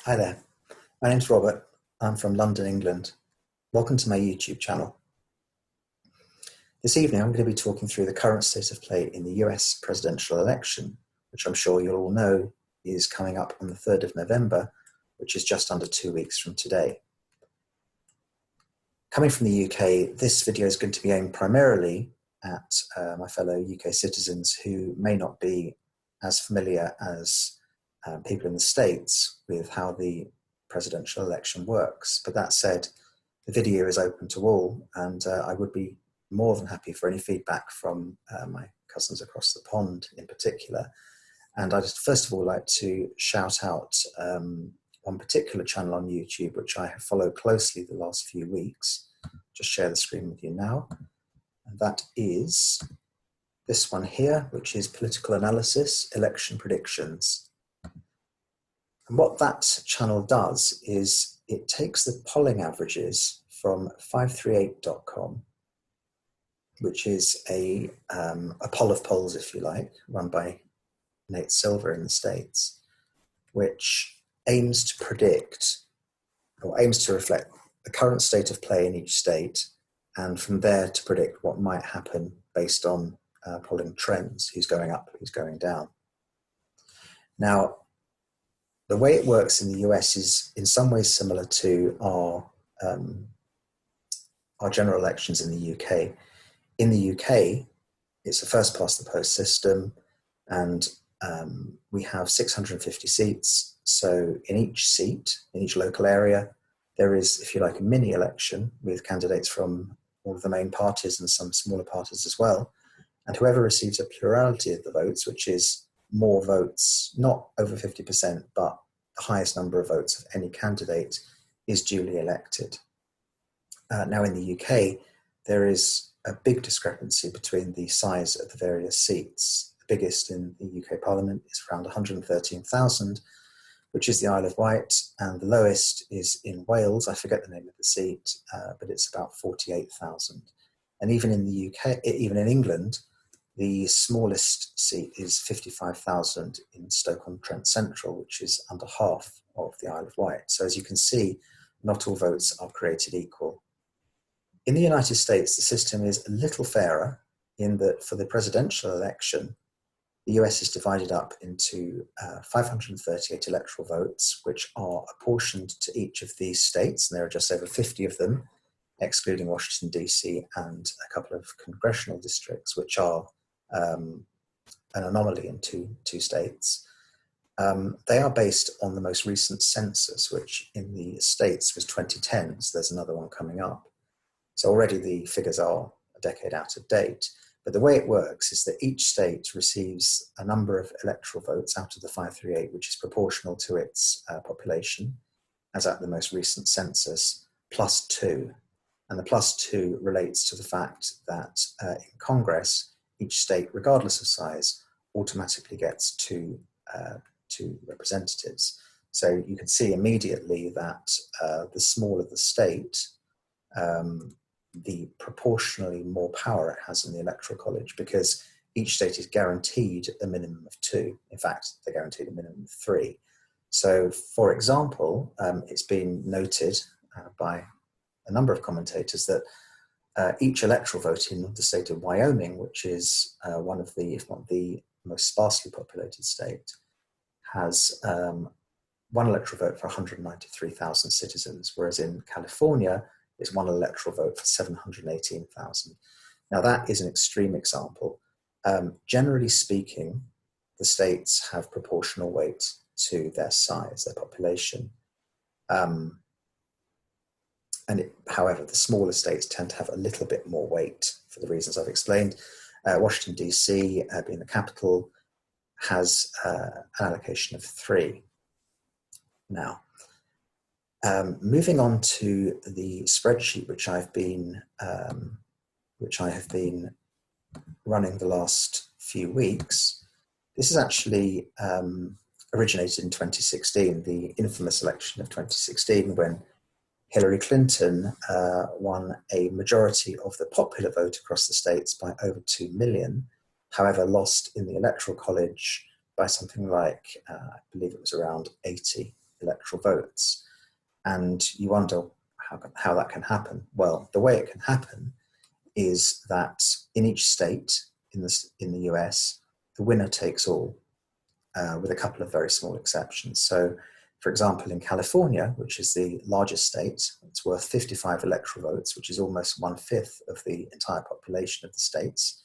Hi there, my name's Robert. I'm from London, England. Welcome to my YouTube channel. This evening I'm going to be talking through the current state of play in the US presidential election, which I'm sure you'll all know is coming up on the 3rd of November, which is just under 2 weeks from today. Coming from the UK, this video is going to be aimed primarily at my fellow UK citizens who may not be as familiar as people in the States with how the presidential election works. But that said, the video is open to all, and I would be more than happy for any feedback from my cousins across the pond in particular. And I'd first of all like to shout out one particular channel on YouTube, which I have followed closely the last few weeks. Just share the screen with you now. And that is this one here, which is Political Analysis, Election Predictions. And what that channel does is it takes the polling averages from 538.com, which is a poll of polls, if you like, run by Nate Silver in the States, which aims to predict or aims to reflect the current state of play in each state, and from there to predict what might happen based on polling trends, who's going up, who's going down. Now, the way it works in the US is in some ways similar to our general elections in the UK. In the UK, it's a first past the post system, and we have 650 seats. So in each seat, in each local area, there is, if you like, a mini election with candidates from all of the main parties and some smaller parties as well. And whoever receives a plurality of the votes, which is more votes, not over 50%, but the highest number of votes of any candidate, is duly elected. Now in the UK, there is a big discrepancy between the size of the various seats. The biggest in the UK Parliament is around 113,000, which is the Isle of Wight, and the lowest is in Wales. I forget the name of the seat, but it's about 48,000. And even in the UK, even in England, the smallest seat is 55,000 in Stoke-on-Trent Central, which is under half of the Isle of Wight. So as you can see, not all votes are created equal. In the United States, the system is a little fairer in that for the presidential election, the US is divided up into 538 electoral votes, which are apportioned to each of these states, and there are just over 50 of them, excluding Washington, D.C. and a couple of congressional districts, which are an anomaly in two states. They are based on the most recent census, which in the States was 2010, so there's another one coming up. So already the figures are a decade out of date. But the way it works is that each state receives a number of electoral votes out of the 538, which is proportional to its population, as at the most recent census, plus 2. And the plus 2 relates to the fact that in Congress, each state, regardless of size, automatically gets two representatives. So you can see immediately that the smaller the state, the proportionally more power it has in the Electoral College, because each state is guaranteed a minimum of 2. In fact, they're guaranteed a minimum of 3. So, for example, it's been noted by a number of commentators that each electoral vote in the state of Wyoming, which is one of the, if not the most sparsely populated state, has one electoral vote for 193,000 citizens, whereas in California, is one electoral vote for 718,000. Now that is an extreme example. Generally speaking, the states have proportional weight to their size, their population. However, the smaller states tend to have a little bit more weight for the reasons I've explained. Washington, D.C., being the capital, has an allocation of 3. Now, moving on to the spreadsheet which I have been running the last few weeks, this is actually originated in 2016, the infamous election of 2016, when Hillary Clinton won a majority of the popular vote across the states by over 2 million, however lost in the Electoral College by something like, I believe it was around 80 electoral votes. And you wonder how that can happen. Well, the way it can happen is that in each state in the US, the winner takes all, with a couple of very small exceptions. So, for example, in California, which is the largest state, it's worth 55 electoral votes, which is almost 1/5 of the entire population of the states.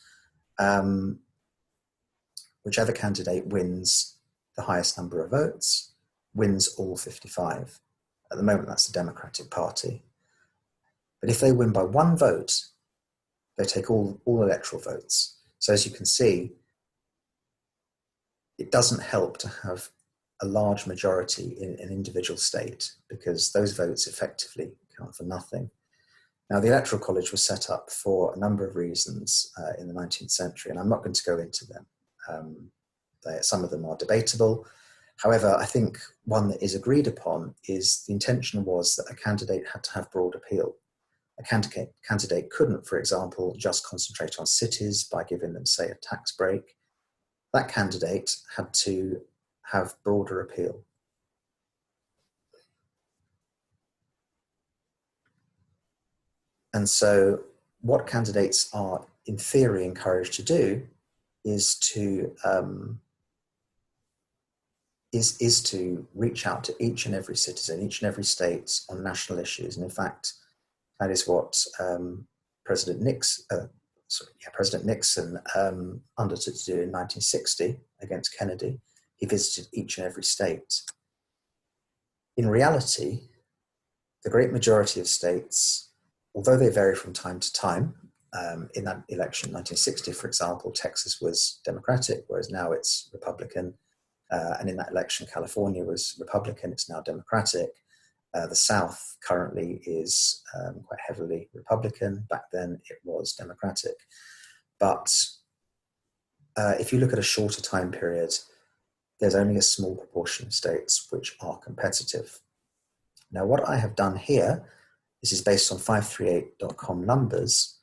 Whichever candidate wins the highest number of votes wins all 55. At the moment, that's the Democratic Party. But if they win by one vote, they take all electoral votes. So as you can see, it doesn't help to have a large majority in an individual state, because those votes effectively count for nothing. Now, the Electoral College was set up for a number of reasons in the 19th century, and I'm not going to go into them. Some of them are debatable. However, I think one that is agreed upon is the intention was that a candidate had to have broad appeal. A candidate couldn't, for example, just concentrate on cities by giving them, say, a tax break. That candidate had to have broader appeal. And so what candidates are in theory encouraged to do is to reach out to each and every citizen, each and every state on national issues. And in fact, that is what President Nixon undertook to do in 1960 against Kennedy. He visited each and every state. In reality, the great majority of states, although they vary from time to time, in that election, 1960, for example, Texas was Democratic, whereas now it's Republican. And in that election, California was Republican, it's now Democratic. The South currently is quite heavily Republican. Back then it was Democratic. But if you look at a shorter time period, there's only a small proportion of states which are competitive. Now, what I have done here, this is based on 538.com numbers,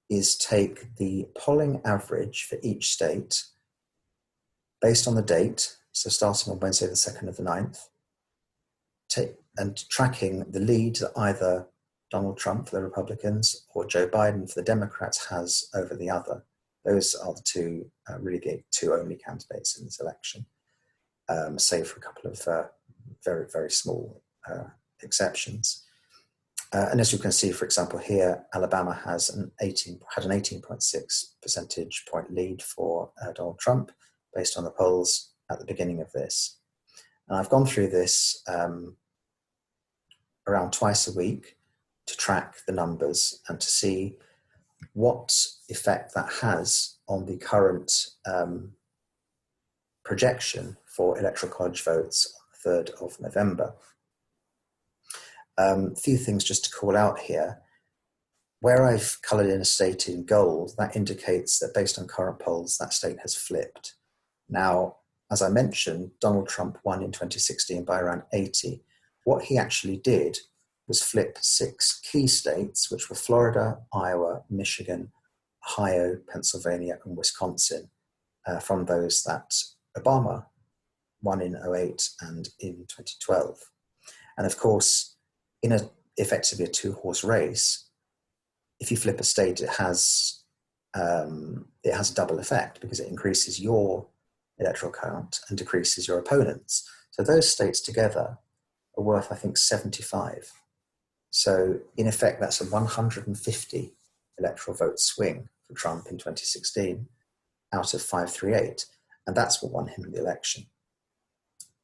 is take the polling average for each state based on the date, so starting on Wednesday the 2nd of the 9th, and tracking the lead that either Donald Trump for the Republicans or Joe Biden for the Democrats has over the other. Those are the two, really the two only candidates in this election, save for a couple of very, very small exceptions. And as you can see, for example, here, Alabama had an 18.6 percentage point lead for Donald Trump based on the polls at the beginning of this. And I've gone through this around twice a week to track the numbers and to see what effect that has on the current projection for Electoral College votes on the 3rd of November. A few things just to call out here. Where I've coloured in a state in gold, that indicates that based on current polls, that state has flipped. Now, as I mentioned, Donald Trump won in 2016 by around 80. What he actually did was flip 6 key states, which were Florida, Iowa, Michigan, Ohio, Pennsylvania, and Wisconsin, from those that Obama won in 2008 and in 2012. And of course, in effectively a 2-horse race, if you flip a state, it has a double effect because it increases your electoral count and decreases your opponents. So those states together are worth, I think, 75. So in effect, that's a 150 electoral vote swing for Trump in 2016 out of 538. And that's what won him the election.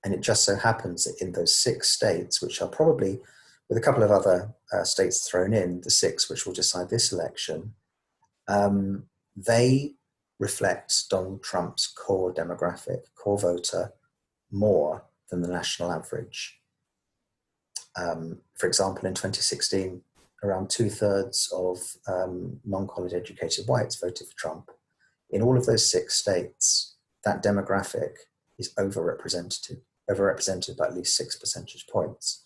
And it just so happens that in those 6 states, which are probably, with a couple of other states thrown in, the 6 which will decide this election, they reflect Donald Trump's core demographic, core voter, more than the national average. For example, in 2016, around 2/3 of non-college educated whites voted for Trump. In all of those 6 states, that demographic is overrepresented by at least 6 percentage points.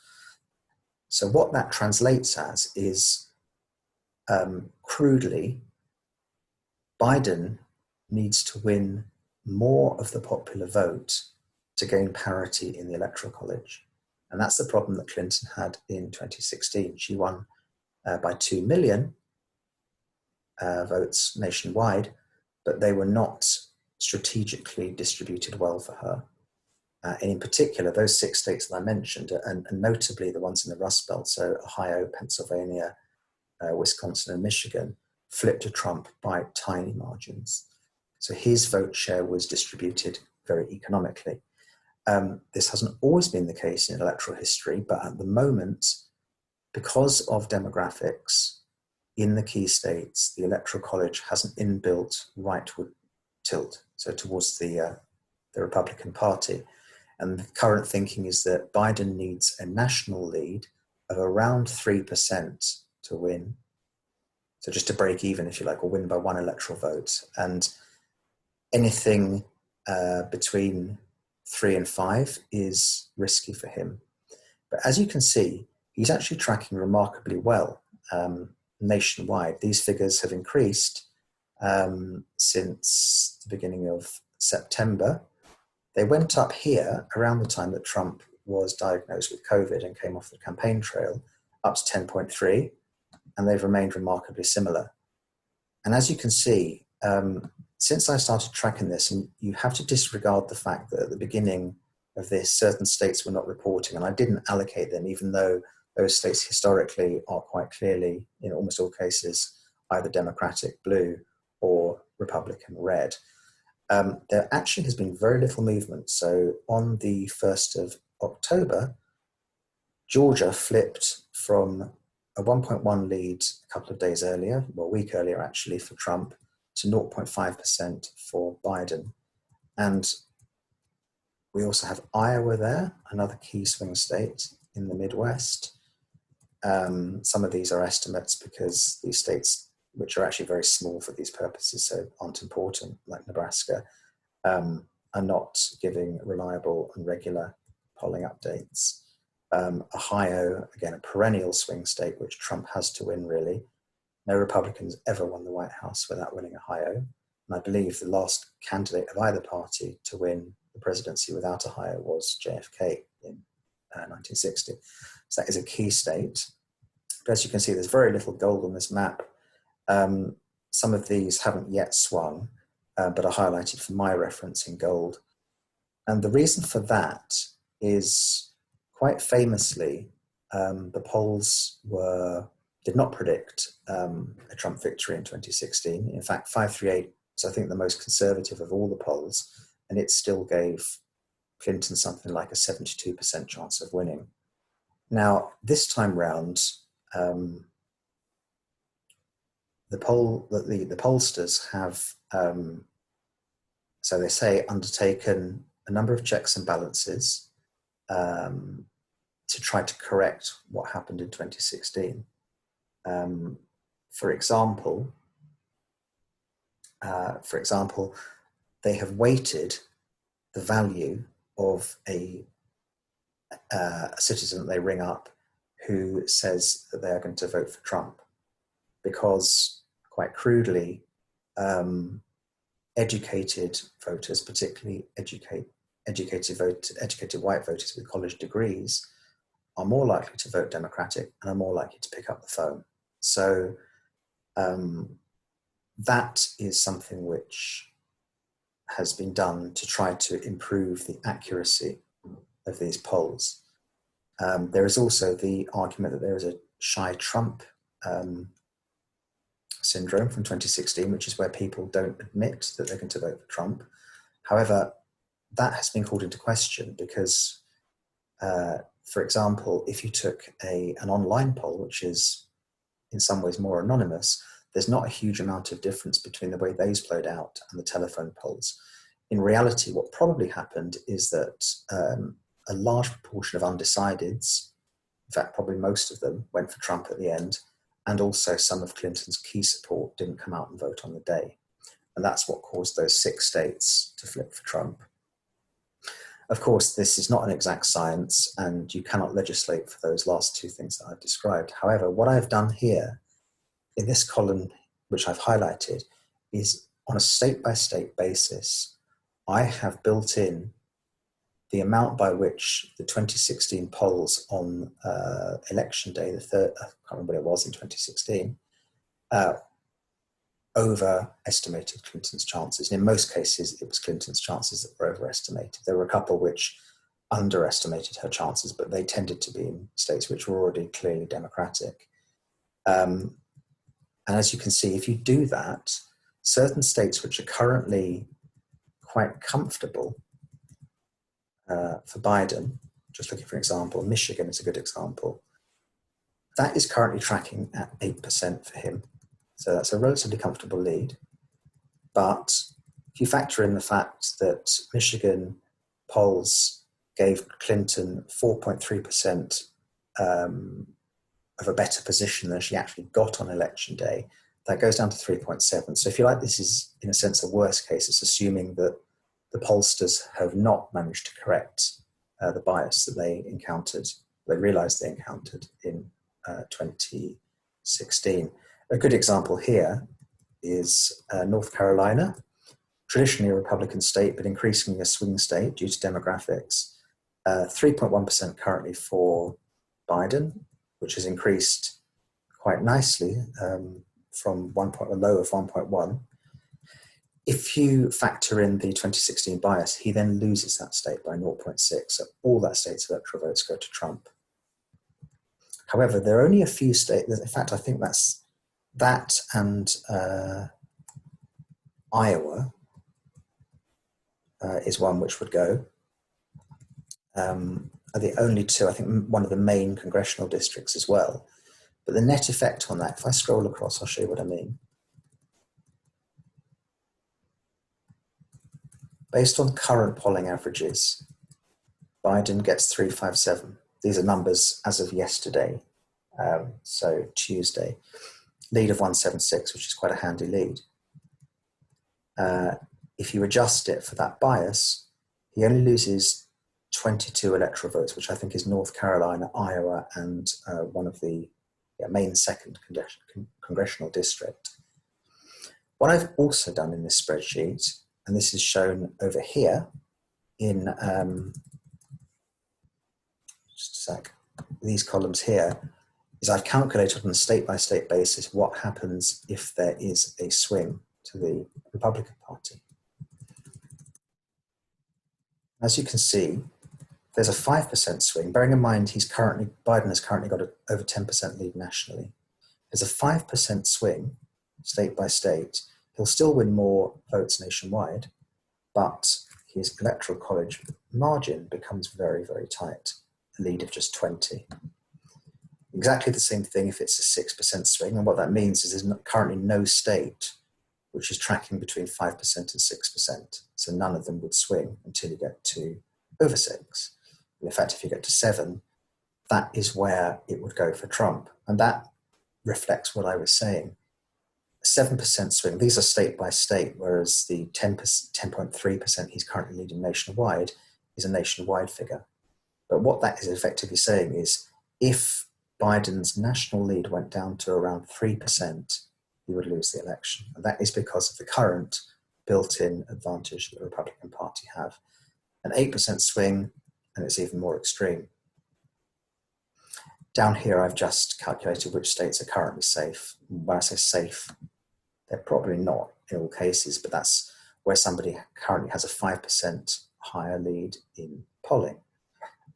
So what that translates as is, crudely, Biden needs to win more of the popular vote to gain parity in the Electoral College. And that's the problem that Clinton had in 2016. She won by 2 million votes nationwide, but they were not strategically distributed well for her. And in particular, those 6 states that I mentioned, and notably the ones in the Rust Belt, so Ohio, Pennsylvania, Wisconsin, and Michigan, flipped to Trump by tiny margins. So his vote share was distributed very economically. This hasn't always been the case in electoral history, but at the moment, because of demographics in the key states, the Electoral College has an inbuilt rightward tilt, so towards the Republican Party. And the current thinking is that Biden needs a national lead of around 3% to win. So just to break even, if you like, or win by 1 electoral vote. And anything between 3 and 5 is risky for him. But as you can see, he's actually tracking remarkably well nationwide. These figures have increased since the beginning of September. They went up here around the time that Trump was diagnosed with COVID and came off the campaign trail, up to 10.3, and they've remained remarkably similar. And as you can see, since I started tracking this, and you have to disregard the fact that at the beginning of this, certain states were not reporting, and I didn't allocate them, even though those states historically are quite clearly, in almost all cases, either Democratic blue or Republican red. There actually has been very little movement. So on the 1st of October, Georgia flipped from a 1.1 lead a couple of days earlier, well, a week earlier actually, for Trump, to 0.5% for Biden. And we also have Iowa there, another key swing state in the Midwest. Some of these are estimates because these states, which are actually very small for these purposes, so aren't important, like Nebraska, are not giving reliable and regular polling updates. Ohio, again, a perennial swing state, which Trump has to win, really. No Republicans ever won the White House without winning Ohio. And I believe the last candidate of either party to win the presidency without Ohio was JFK in 1960. So that is a key state. But as you can see, there's very little gold on this map. Some of these haven't yet swung, but are highlighted for my reference in gold. And the reason for that is, quite famously, the polls did not predict a Trump victory in 2016. In fact, 538 is, I think, the most conservative of all the polls, and it still gave Clinton something like a 72% chance of winning. Now, this time round, the pollsters have, so they say, undertaken a number of checks and balances to try to correct what happened in 2016. For example, they have weighted the value of a citizen that they ring up who says that they are going to vote for Trump, because, quite crudely, educated voters, particularly educated white voters with college degrees, are more likely to vote Democratic and are more likely to pick up the phone. So that is something which has been done to try to improve the accuracy of these polls. There is also the argument that there is a shy Trump syndrome from 2016, which is where people don't admit that they're going to vote for Trump. However, that has been called into question because, for example, if you took an online poll, which is in some ways more anonymous, there's not a huge amount of difference between the way those played out and the telephone polls. In reality, what probably happened is that a large proportion of undecideds, in fact, probably most of them, went for Trump at the end, and also some of Clinton's key support didn't come out and vote on the day. And that's what caused those 6 states to flip for Trump. Of course, this is not an exact science, and you cannot legislate for those last 2 things that I've described. However, what I've done here in this column, which I've highlighted, is on a state-by-state basis, I have built in the amount by which the 2016 polls on election day, the third, I can't remember what it was in 2016, overestimated Clinton's chances. And in most cases, it was Clinton's chances that were overestimated. There were a couple which underestimated her chances, but they tended to be in states which were already clearly Democratic. And as you can see, if you do that, certain states which are currently quite comfortable for Biden, just looking for an example, Michigan is a good example, that is currently tracking at 8% for him. So that's a relatively comfortable lead. But if you factor in the fact that Michigan polls gave Clinton 4.3% of a better position than she actually got on election day, that goes down to 3.7. So if you like, this is in a sense a worst case. It's assuming that the pollsters have not managed to correct the bias that they encountered, they realized they encountered in 2016. A good example here is North Carolina, traditionally a Republican state, but increasingly a swing state due to demographics. 3.1% currently for Biden, which has increased quite nicely from a low of 1.1. If you factor in the 2016 bias, he then loses that state by 0.6. So all that state's electoral votes go to Trump. However, there are only a few states, in fact, I think that's that and Iowa is one which would go. Are the only two, I think one of the main congressional districts as well. But the net effect on that, if I scroll across, I'll show you what I mean. Based on current polling averages, Biden gets 357. These are numbers as of yesterday, so Tuesday. Lead of 176, which is quite a handy lead. If you adjust it for that bias, he only loses 22 electoral votes, which I think is North Carolina, Iowa, and one of the main second congressional district. What I've also done in this spreadsheet, and this is shown over here in just a sec, these columns here, is I've calculated on a state-by-state basis what happens if there is a swing to the Republican Party. As you can see, there's a 5% swing. Bearing in mind Biden has currently got over 10% lead nationally. There's a 5% swing, state by state. He'll still win more votes nationwide, but his Electoral College margin becomes very, very tight, a lead of just 20. Exactly the same thing if it's a 6% swing, and what that means is there's currently no state which is tracking between 5% and 6%. So none of them would swing until you get to over 6. In fact, if you get to 7, that is where it would go for Trump. And that reflects what I was saying. 7% swing, these are state by state, whereas the 10.3% he's currently leading nationwide is a nationwide figure. But what that is effectively saying is if Biden's national lead went down to around 3%, he would lose the election. And that is because of the current built-in advantage that the Republican Party have. An 8% swing, and it's even more extreme. Down here, I've just calculated which states are currently safe. When I say safe, they're probably not in all cases, but that's where somebody currently has a 5% higher lead in polling.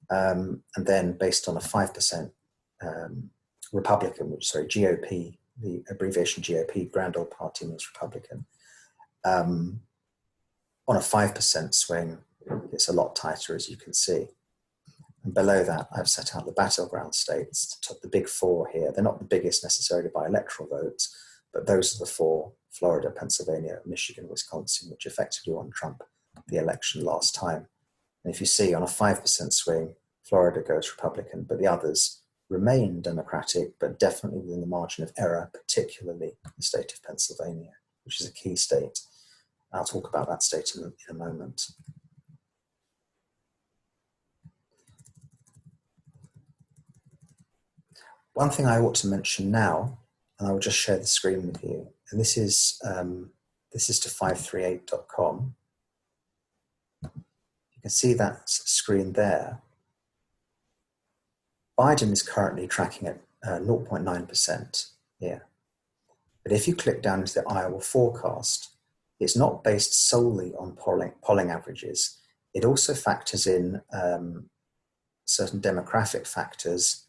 And then based on a 5% GOP, the abbreviation GOP, Grand Old Party means Republican. On a 5% swing, it's a lot tighter, as you can see. And below that, I've set out the battleground states, the big four here. They're not the biggest necessarily by electoral votes, but those are the four: Florida, Pennsylvania, Michigan, Wisconsin, which effectively won Trump the election last time. And if you see on a 5% swing, Florida goes Republican, but the others remain Democratic, but definitely within the margin of error, particularly the state of Pennsylvania, which is a key state. I'll talk about that state in a moment. One thing I ought to mention now, and I will just share the screen with you, and this is to 538.com. You You can see that screen there. Biden is currently tracking at 0.9% here. But if you click down into the Iowa forecast, it's not based solely on polling averages. It also factors in certain demographic factors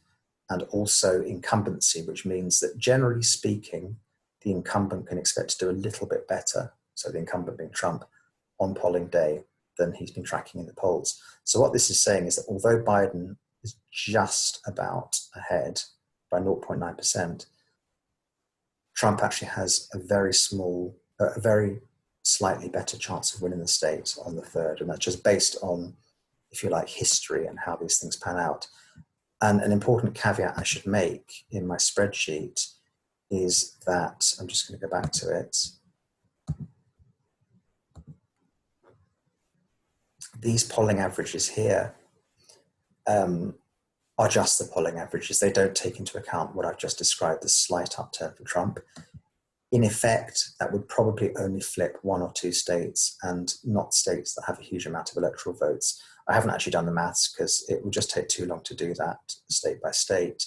and also incumbency, which means that generally speaking, the incumbent can expect to do a little bit better, so the incumbent being Trump, on polling day than he's been tracking in the polls. So what this is saying is that although Biden is just about ahead by 0.9%, Trump actually has a very slightly better chance of winning the state on the 3rd. And that's just based on, if you like, history and how these things pan out. And an important caveat I should make in my spreadsheet is that, I'm just going to go back to it. These polling averages here are just the polling averages. They don't take into account what I've just described, the slight upturn for Trump. In effect, that would probably only flip 1 or 2 states, and not states that have a huge amount of electoral votes. I haven't actually done the maths because it would just take too long to do that state by state.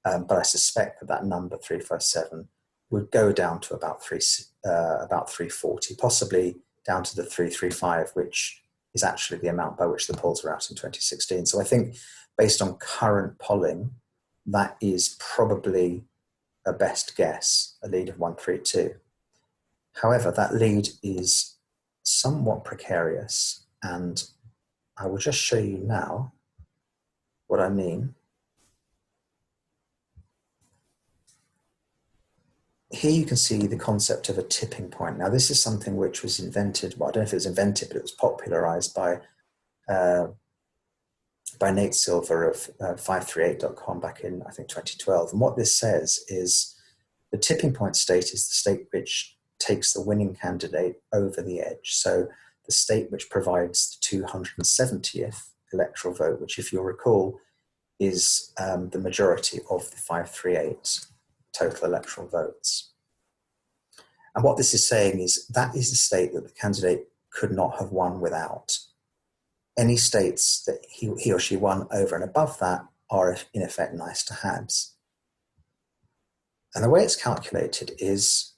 But I suspect that that number 357 would go down to about 340, possibly down to the 335, which is actually the amount by which the polls were out in 2016. So I think based on current polling, that is probably a best guess, a lead of 132. However, that lead is somewhat precarious, and I will just show you now what I mean. Here you can see the concept of a tipping point. Now, this is something which was invented, well, I don't know if it was invented, but it was popularized by Nate Silver of 538.com back in, I think, 2012. And what this says is the tipping point state is the state which takes the winning candidate over the edge. So the state which provides the 270th electoral vote, which, if you'll recall, is the majority of the 538 total electoral votes. And what this is saying is that is the state that the candidate could not have won without. Any states that he or she won over and above that are, in effect, nice to haves. And the way it's calculated is,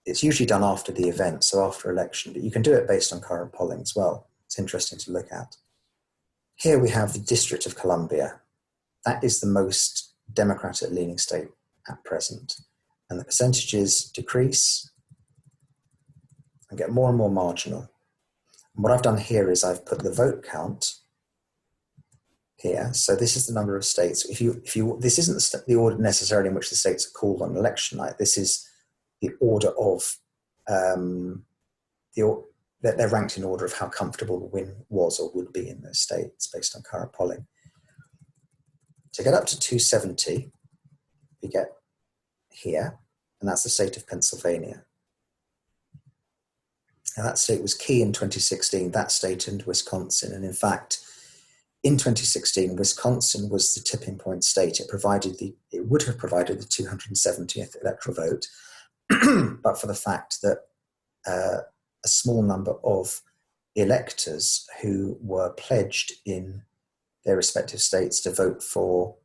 it's usually done after the event, so after election, but you can do it based on current polling as well. It's interesting to look at. Here we have the District of Columbia. That is the most Democratic-leaning state at present. And the percentages decrease and get more and more marginal. And what I've done here is I've put the vote count here. So this is the number of states. This isn't the order necessarily in which the states are called on election night. This is the order of, they're ranked in order of how comfortable the win was or would be in those states based on current polling. To get up to 270, we get here, and that's the state of Pennsylvania. And that state was key in 2016, that state and Wisconsin. And in fact, in 2016, Wisconsin was the tipping point state. It would have provided the 270th electoral vote, but for the fact that a small number of electors who were pledged in their respective states to vote for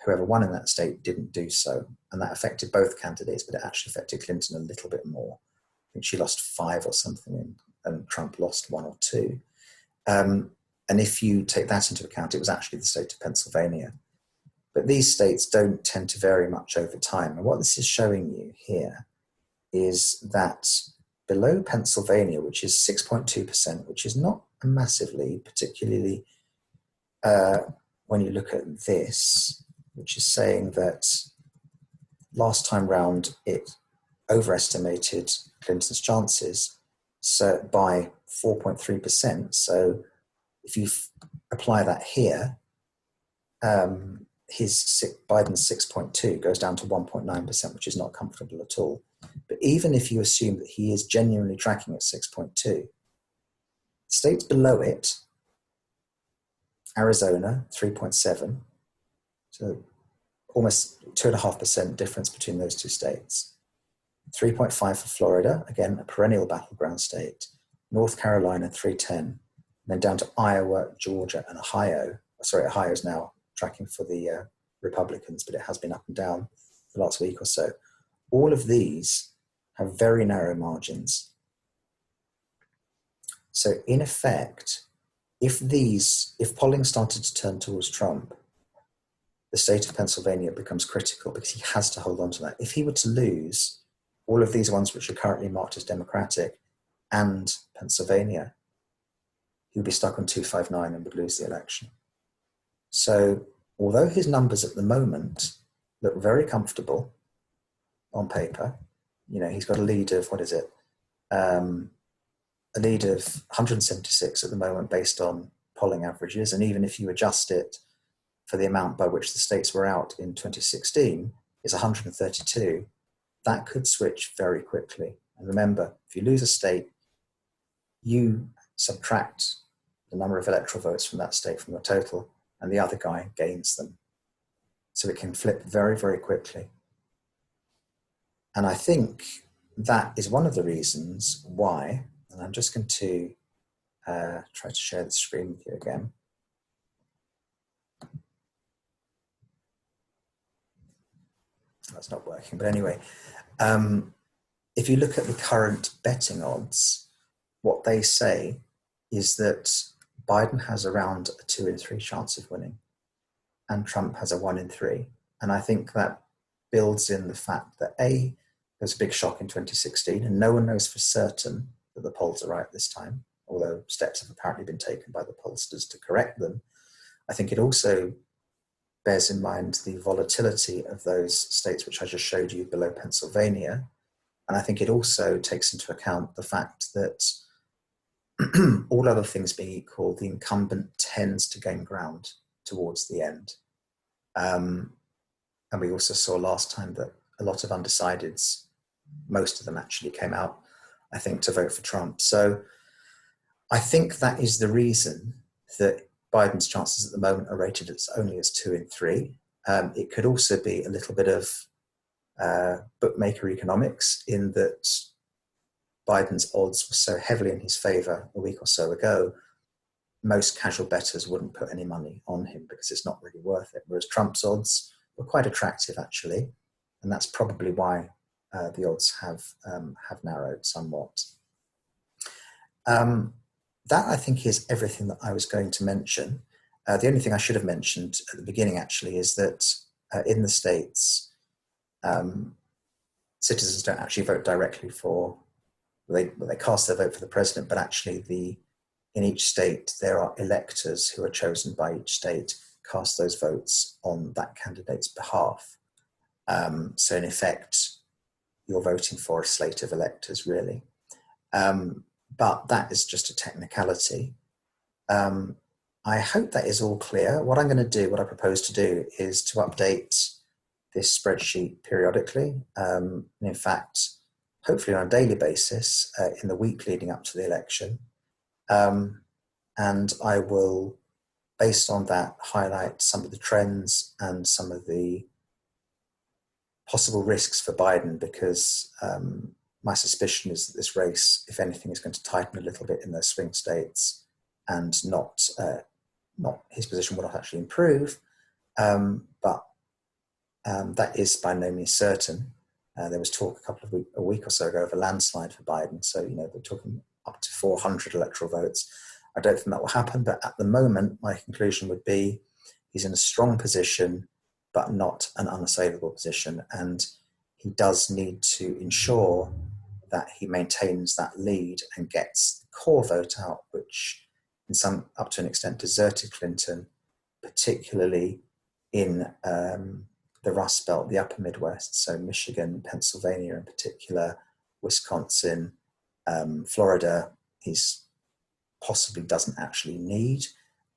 whoever won in that state didn't do so. And that affected both candidates, but it actually affected Clinton a little bit more. I think she lost 5 or something, and Trump lost 1 or 2. And if you take that into account, it was actually the state of Pennsylvania. But these states don't tend to vary much over time. And what this is showing you here is that below Pennsylvania, which is 6.2%, which is not a massive lead, particularly when you look at this, which is saying that last time round it overestimated Clinton's chances by 4.3%. So if you apply that here, Biden's 6.2 goes down to 1.9%, which is not comfortable at all. But even if you assume that he is genuinely tracking at 6.2, states below it, Arizona, 3.7, so almost 2.5% difference between those two states. 3.5 for Florida, again, a perennial battleground state. North Carolina, 310. then down to Iowa, Georgia, and Ohio. Sorry, Ohio is now tracking for the Republicans, but it has been up and down the last week or so. All of these have very narrow margins. So in effect, if polling started to turn towards Trump, the state of Pennsylvania becomes critical because he has to hold on to that. If he were to lose all of these ones which are currently marked as Democratic and Pennsylvania, he would be stuck on 259 and would lose the election. So although his numbers at the moment look very comfortable on paper, he's got a lead of, a lead of 176 at the moment based on polling averages. And even if you adjust it for the amount by which the states were out in 2016, is 132. That could switch very quickly. And remember, if you lose a state, you subtract the number of electoral votes from that state from your total, and the other guy gains them. So it can flip very, very quickly. And I think that is one of the reasons why, and I'm just going to try to share the screen with you again. That's not working, but anyway, if you look at the current betting odds, what they say is that Biden has around a 2 in 3 chance of winning, and Trump has a 1 in 3. And I think that builds in the fact that there was a big shock in 2016, and no one knows for certain that the polls are right this time, although steps have apparently been taken by the pollsters to correct them. I think it also bears in mind the volatility of those states which I just showed you below Pennsylvania. And I think it also takes into account the fact that all other things being equal, the incumbent tends to gain ground towards the end. And we also saw last time that a lot of undecideds, most of them actually came out, I think, to vote for Trump. So I think that is the reason that Biden's chances at the moment are rated as only as 2 in 3. It could also be a little bit of bookmaker economics in that Biden's odds were so heavily in his favor a week or so ago, most casual bettors wouldn't put any money on him because it's not really worth it. Whereas Trump's odds were quite attractive, actually. And that's probably why the odds have narrowed somewhat. That, I think, is everything that I was going to mention. The only thing I should have mentioned at the beginning, actually, is that in the States, citizens don't actually vote directly for, they cast their vote for the president, but actually in each state, there are electors who are chosen by each state, cast those votes on that candidate's behalf. So in effect, you're voting for a slate of electors, really. But that is just a technicality. I hope that is all clear. What I'm going to do, what I propose to do, is to update this spreadsheet periodically. In fact, hopefully on a daily basis in the week leading up to the election. And I will, based on that, highlight some of the trends and some of the possible risks for Biden, because my suspicion is that this race, if anything, is going to tighten a little bit in those swing states, and not his position will not actually improve, but that is by no means certain. There was talk a week or so ago of a landslide for Biden, so they're talking up to 400 electoral votes. I don't think that will happen, but at the moment, my conclusion would be he's in a strong position, but not an unassailable position, and he does need to ensure that he maintains that lead and gets the core vote out, which in some, up to an extent, deserted Clinton, particularly in the Rust Belt, the upper Midwest, so Michigan, Pennsylvania in particular, Wisconsin, Florida, he's possibly doesn't actually need,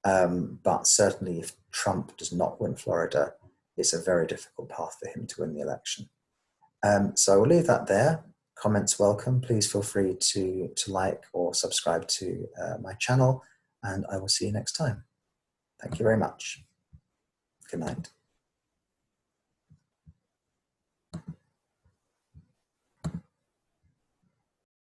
but certainly if Trump does not win Florida, it's a very difficult path for him to win the election. So I will leave that there. Comments welcome. Please feel free to like or subscribe to my channel, and I will see you next time. Thank you very much. Good night.